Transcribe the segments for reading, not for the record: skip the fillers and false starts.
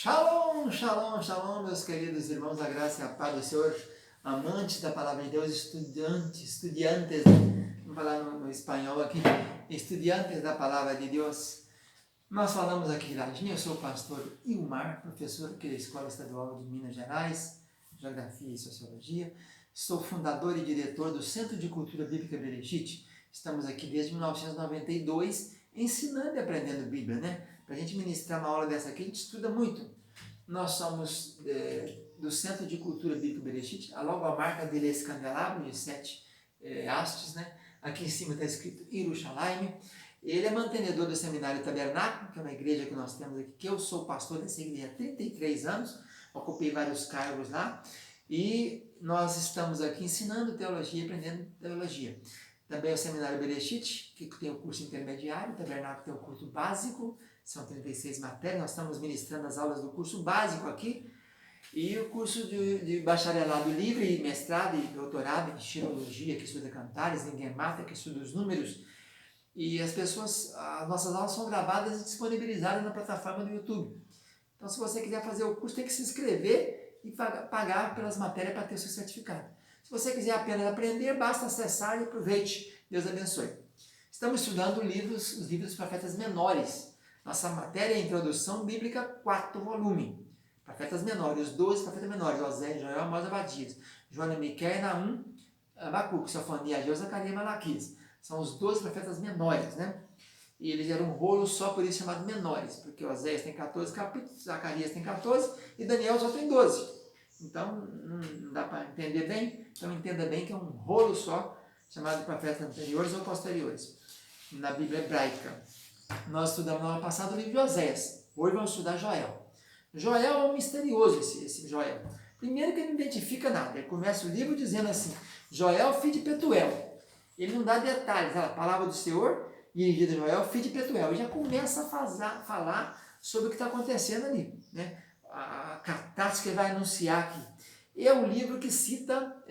Shalom, shalom, shalom, meus queridos irmãos, a graça e a paz do Senhor, amantes da palavra de Deus, estudiantes, vamos falar no espanhol aqui, estudiantes da palavra de Deus. Nós falamos aqui ladinho, eu sou o pastor Ilmar, professor aqui da Escola Estadual de Minas Gerais, Geografia e Sociologia, sou fundador e diretor do Centro de Cultura Bíblica Bereshit. Estamos aqui desde 1992, ensinando e aprendendo Bíblia, né? Para a gente ministrar uma aula dessa aqui, a gente estuda muito. Nós somos do Centro de Cultura Bíblica Bereshit, a logomarca dele é esse candelabro de 7 hastes, né? Aqui em cima está escrito Yerushalayim. Ele é mantenedor do Seminário Tabernáculo, que é uma igreja que nós temos aqui, que eu sou pastor dessa igreja há 33 anos, ocupei vários cargos lá, e nós estamos aqui ensinando teologia e aprendendo teologia. Também o Seminário Bereshit, que tem o curso intermediário, o Tabernáculo tem o curso básico, são 36 matérias, nós estamos ministrando as aulas do curso básico aqui, e o curso de bacharelado livre, mestrado e doutorado em Xilologia, que estuda cantares, em Gemata, que estuda os números, e as nossas aulas são gravadas e disponibilizadas na plataforma do YouTube. Então, se você quiser fazer o curso, tem que se inscrever e pagar pelas matérias para ter o seu certificado. Se você quiser apenas aprender, basta acessar e aproveite. Deus abençoe. Estamos estudando os livros dos profetas menores. Nossa matéria é Introdução Bíblica, 4 volumes. Profetas menores, os 12 profetas menores, Oséias, Joel, Amós, Abadias, Joana, Miqueias, Naum, Abacuque, Sofonias, Ageu, Zacarias e Malaquias. São os 12 profetas menores, né? E eles eram um rolo só, por isso chamado menores, porque Oséias tem 14 capítulos, Zacarias tem 14 e Daniel só tem 12. Então, não dá para entender bem, então entenda bem que é um rolo só, chamado profetas anteriores ou posteriores, na Bíblia hebraica. Nós estudamos no ano passado o livro de Oséias, hoje vamos estudar Joel. Joel é um misterioso, esse Joel. Primeiro que ele não identifica nada, ele começa o livro dizendo assim, Joel, filho de Petuel. Ele não dá detalhes, a palavra do Senhor, dirigida a Joel, filho de Petuel. E já começa a falar sobre o que está acontecendo ali, né? A catástrofe que ele vai anunciar aqui. É um livro que cita,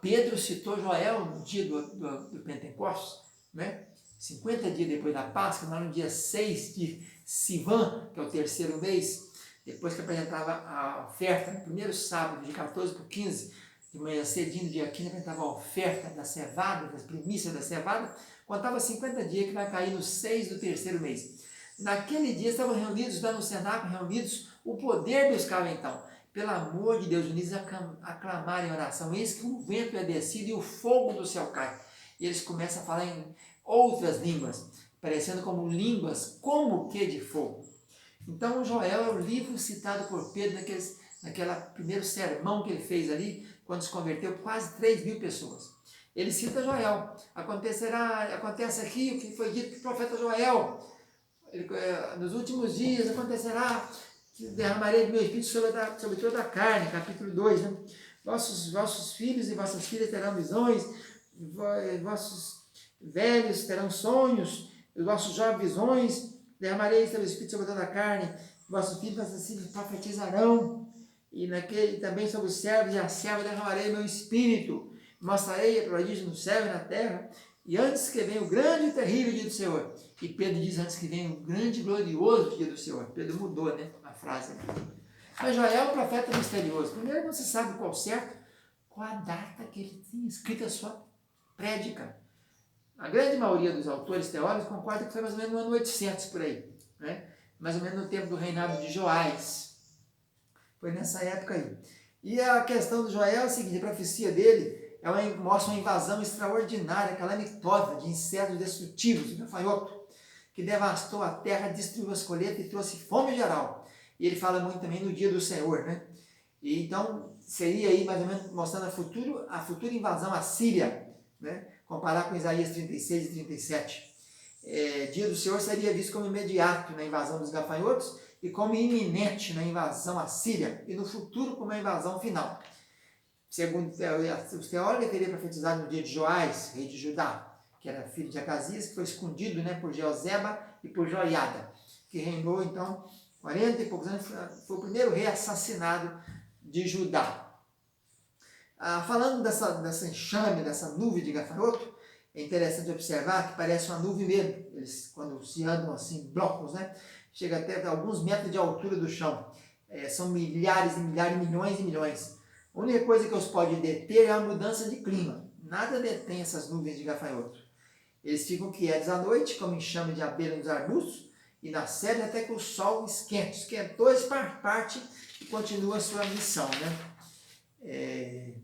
Pedro citou Joel no dia do Pentecostes, né? 50 dias depois da Páscoa, lá no dia 6 de Sivan, que é o terceiro mês, depois que apresentava a oferta, no primeiro sábado, de 14 por 15, de manhã cedinho, dia 15, apresentava a oferta da cevada, das primícias da cevada, contava 50 dias que vai cair no 6 do terceiro mês. Naquele dia estavam reunidos, lá no cenáculo, reunidos, o poder buscava então, pelo amor de Deus, unidos a clamar em oração, eis que o vento é descido e o fogo do céu cai. E eles começam a falar em outras línguas, parecendo como línguas como que de fogo. Então, Joel é o livro citado por Pedro naquele primeiro sermão que ele fez ali, quando se converteu quase 3.000 pessoas. Ele cita Joel. Acontece aqui o que foi dito pelo profeta Joel. Nos últimos dias acontecerá que derramarei do meu espírito sobre toda a carne, capítulo 2. Né? Vossos filhos e vossas filhas terão visões, vossos velhos terão sonhos, os vossos jovens visões, derramarei seu espírito sobre toda a carne, vossos filhos e vossas filhas profetizarão, e também sobre os servos e a serva derramarei meu espírito, mostrarei a prodígio no céu e na terra, e antes que venha o grande e terrível dia do Senhor. E Pedro diz antes que venha o grande e glorioso dia do Senhor. Pedro mudou, né, a frase. Mas Joel é um profeta misterioso. Primeiro não se sabe qual a data que ele tinha escrito a sua prédica. A grande maioria dos autores teóricos concorda que foi mais ou menos no ano 800 por aí, né? Mais ou menos no tempo do reinado de Joás. Foi nessa época aí. E a questão do Joel é a seguinte, a profecia dele mostra uma invasão extraordinária, calamitosa, de insetos destrutivos, de gafanhoto, que devastou a terra, destruiu as colheitas e trouxe fome geral. E ele fala muito também no dia do Senhor, né? E então, seria aí mais ou menos mostrando a futura invasão assíria, né? Comparar com Isaías 36 e 37. Dia do Senhor seria visto como imediato na invasão dos gafanhotos e como iminente na invasão assíria, e no futuro como a invasão final. Segundo os teólogos, ele teria profetizado no dia de Joás, rei de Judá, que era filho de Acasias, que foi escondido, né, por Jeozeba e por Joiada, que reinou então 40 e poucos anos, foi o primeiro rei assassinado de Judá. Falando dessa enxame, dessa nuvem de gafanhoto, é interessante observar que parece uma nuvem mesmo, eles quando se andam assim, blocos, né? chega até alguns metros de altura do chão. São milhares e milhares, milhões e milhões. A única coisa que os pode deter é a mudança de clima. Nada detém essas nuvens de gafanhoto. Eles ficam quietos à noite, como enxame de abelha nos arbustos, e na sede até que o sol esquente. Esquentou, eles parte e continua a sua missão, né?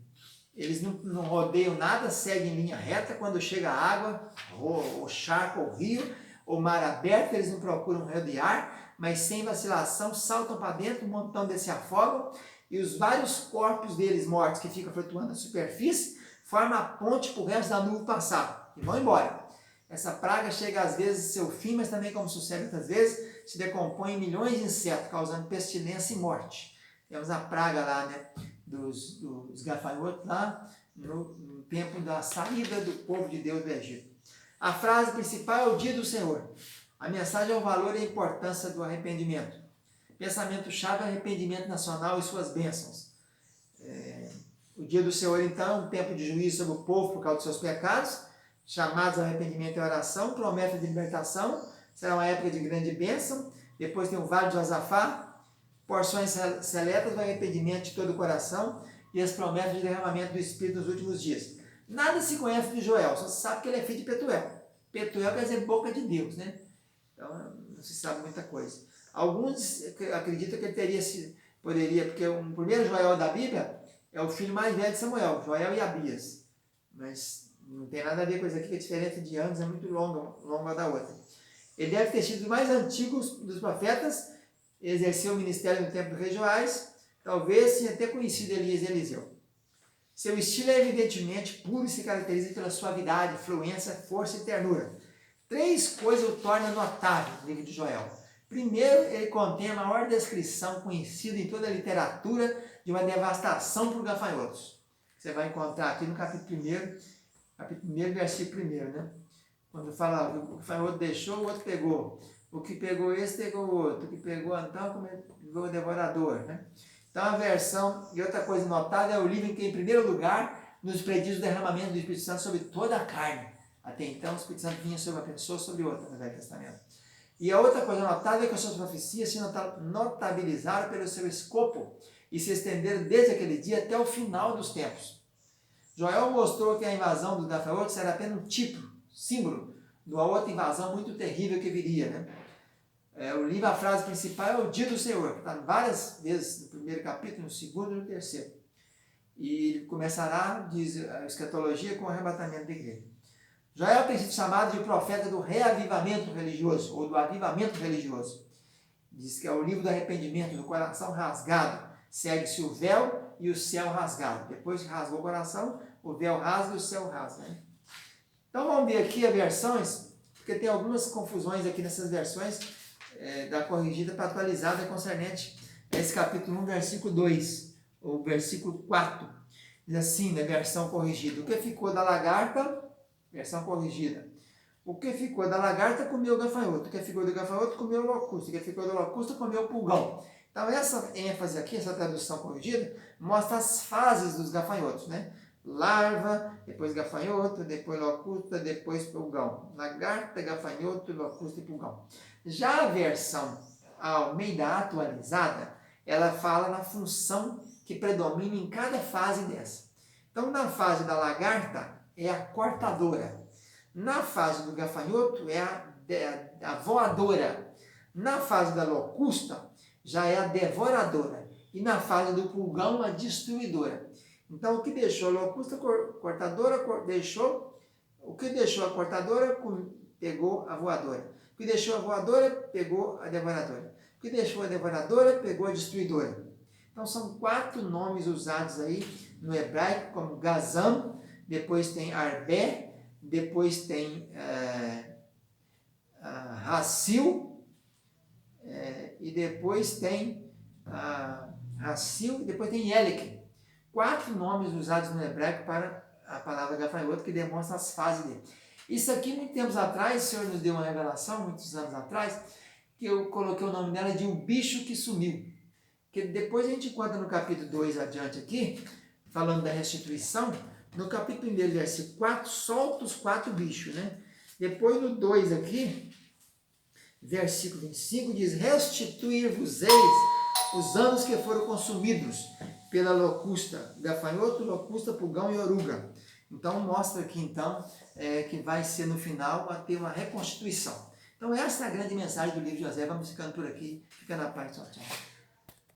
Eles não rodeiam nada, seguem em linha reta. Quando chega a água, ou charco, ou rio, ou mar aberto, eles não procuram rodear, mas sem vacilação saltam para dentro, um montão desse afogam, e os vários corpos deles mortos que ficam flutuando na superfície formam a ponte para o resto da nuvem passar e vão embora. Essa praga chega às vezes ao seu fim, mas também, como sucede muitas vezes, se decompõe em milhões de insetos, causando pestilência e morte. Temos a praga lá, né, dos gafanhotos lá no tempo da saída do povo de Deus do Egito. A frase principal é o dia do Senhor. A mensagem é o valor e a importância do arrependimento. Pensamento-chave é o arrependimento nacional e suas bênçãos. O dia do Senhor, então, é um tempo de juízo sobre o povo por causa dos seus pecados, chamados ao arrependimento e oração, promessa de libertação, será uma época de grande bênção. Depois tem o Vale de Josafá, porções seletas do arrependimento de todo o coração e as promessas de derramamento do Espírito nos últimos dias. Nada se conhece de Joel, só se sabe que ele é filho de Petuel. Petuel quer dizer boca de Deus, né? Então não se sabe muita coisa. Alguns acreditam que ele poderia, porque o primeiro Joel da Bíblia é o filho mais velho de Samuel, Joel e Abias. Mas não tem nada a ver com isso aqui, que a diferença de anos é muito longa uma da outra. Ele deve ter sido o mais antigo dos profetas, exerceu o ministério no tempo dos reis Joás, talvez tenha até conhecido Elias e Eliseu. Seu estilo é evidentemente puro e se caracteriza pela suavidade, fluência, força e ternura. 3 coisas o tornam notável no livro de Joel. Primeiro, ele contém a maior descrição conhecida em toda a literatura de uma devastação por gafanhotos. Você vai encontrar aqui no capítulo 1, versículo 1, né? Quando fala, o gafanhoto deixou, o outro pegou. O que pegou esse, pegou o outro. O que pegou então, pegou o devorador, né? Então a versão, e outra coisa notável, é o livro em que, em primeiro lugar, nos prediz o derramamento do Espírito Santo sobre toda a carne. Até então, o Espírito Santo vinha sobre uma pessoa, sobre outra, no Velho Testamento. E a outra coisa notável é que as suas profecias se notabilizaram pelo seu escopo e se estenderam desde aquele dia até o final dos tempos. Joel mostrou que a invasão dos gafanhotos era apenas um tipo, símbolo, de uma outra invasão muito terrível que viria, né? O livro, a frase principal é o dia do Senhor, que está várias vezes no primeiro capítulo, no segundo e no terceiro. E começará, diz a escatologia, com o arrebatamento da igreja. Joel tem sido chamado de profeta do reavivamento religioso, ou do avivamento religioso. Diz que é o livro do arrependimento, do coração rasgado. Segue-se o véu e o céu rasgado. Depois que rasgou o coração, o véu rasga e o céu rasga, né? Então vamos ver aqui as versões, porque tem algumas confusões aqui nessas versões da corrigida para atualizada concernente a esse capítulo 1, versículo 2, ou versículo 4. Diz assim, na versão corrigida: o que ficou da lagarta, versão corrigida, o que ficou da lagarta comeu o gafanhoto, o que ficou do gafanhoto comeu o locusta, o que ficou do locusta comeu o pulgão. Então essa ênfase aqui, essa tradução corrigida, mostra as fases dos gafanhotos, né? Larva, depois gafanhoto, depois locusta, depois pulgão. Lagarta, gafanhoto, locusta e pulgão. Já a versão Almeida atualizada, ela fala na função que predomina em cada fase dessa. Então, na fase da lagarta, é a cortadora. Na fase do gafanhoto, é a voadora. Na fase da locusta, já é a devoradora. E na fase do pulgão, a destruidora. Então, o que deixou a locusta cortadora, o que deixou a cortadora, pegou a voadora. O que deixou a voadora, pegou a devoradora. O que deixou a devoradora, pegou a destruidora. Então, são 4 nomes usados aí no hebraico, como Gazam, depois tem Arbé, depois tem Hassil, e depois tem Hassil, e depois tem Yelik. 4 nomes usados no hebraico para a palavra gafanhoto, que demonstra as fases dele. Isso aqui, muitos tempos atrás, o Senhor nos deu uma revelação, muitos anos atrás, que eu coloquei o nome dela de O Bicho que Sumiu. Que depois a gente encontra no capítulo 2 adiante aqui, falando da restituição, no capítulo 1, versículo 4, solta os 4 bichos, né? Depois no 2 aqui, versículo 25 diz, restituir-vos-eis os anos que foram consumidos pela locusta, gafanhoto, locusta, pulgão e oruga. Então mostra aqui então que vai ser no final a ter uma reconstituição. Então essa é a grande mensagem do livro de Osés. Vamos ficando por aqui. Fica na paz. Tchau, tchau.